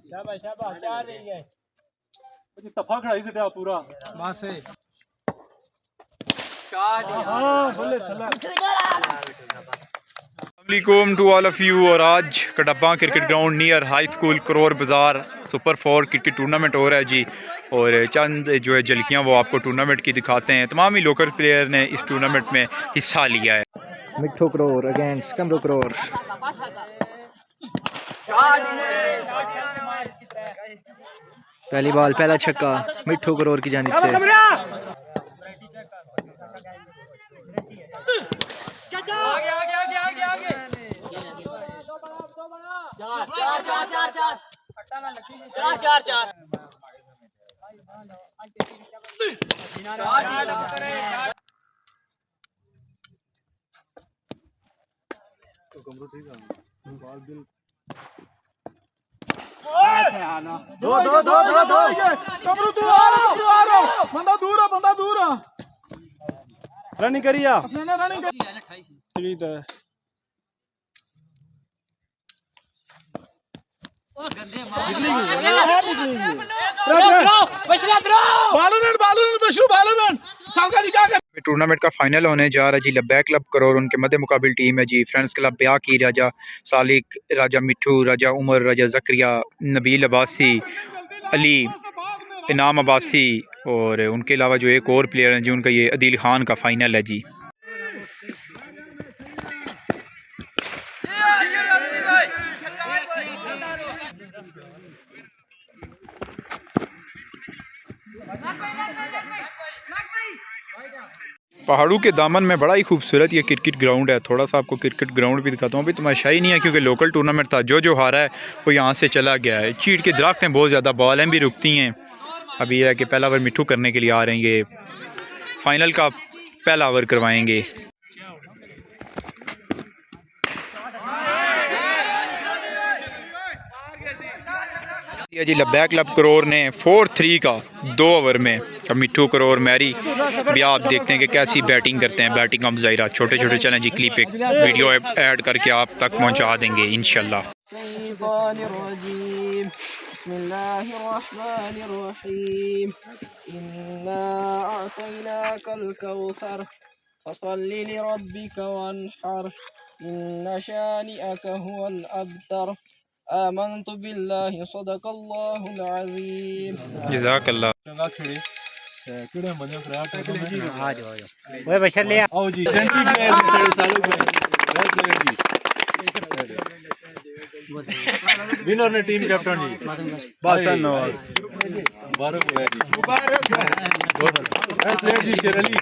शाबाश शाबाश, 4 रही है। तफा खड़ाई से पूरा बस Assalamualaikum to all of you। और आज Kattappa cricket ground near high school crore बाज़ार सुपर 4 क्रिकेट टूर्नामेंट हो रहा है जी। और चंद जो है झलकियाँ वो आपको टूर्नामेंट की दिखाते हैं। तमाम ही लोकल प्लेयर ने इस टूर्नामेंट में हिस्सा लिया है। मिठू करोर अगेंस्ट कमरू करोर। पहली बॉल पहला छक्का मिठू करोर की जानिब से। दो कमरू तू आ रहा बंदा दूर है रनिंग करिया रनिंग ठीक है। टूर्नामेंट का फाइनल होने जा रहा है जी। लब्बैक क्लब करोर उनके मध्य मुकाबिल टीम है जी। फ्रेंड्स क्लब ब्याकी, राजा सालिक, राजा मिठू, राजा उमर, राजा जकरिया, नबील अब्बासी, अली, इनाम अब्बासी और उनके अलावा जो एक और प्लेयर हैं जी उनका ये अदील खान का फाइनल है जी। पहाड़ों के दामन में बड़ा ही खूबसूरत ये क्रिकेट ग्राउंड है। थोड़ा सा आपको क्रिकेट ग्राउंड भी दिखाता हूँ। अभी तमाशा ही नहीं है क्योंकि लोकल टूर्नामेंट था। जो हारा है वो यहाँ से चला गया है। चीड़ के दरख्त हैं बहुत ज़्यादा, बॉलें भी रुकती हैं। अभी यह है कि पहला ओवर मिठू करने के लिए आ रहे हैं। ये फाइनल का पहला ओवर करवाएंगे। ये जी लब्बैक क्लब करोर ने 4-3 का 2 ओवर में मिठू करोर मैरी भी आप देखते हैं कि कैसी बैटिंग करते हैं। बैटिंग का मुजाहिरा छोटे छोटे चैलेंज जी क्लिप एक वीडियो ऐड करके आप तक पहुंचा देंगे इंशाल्लाह। आमन्तु बिल्लाहि सदक़ल्लाहुल अज़ीम। जज़ाकल्लाह। किड़े बने फ्राया टूर्नामेंट आ जाओ ओए बशर ले आओ जी। जेंटी प्लेयर ने सालू भाई रेड प्लेयर जी विनर ने टीम कैप्टन जी बातन नवाज मुबारक हो जी। मुबारक रेड प्लेयर जी शेर अली।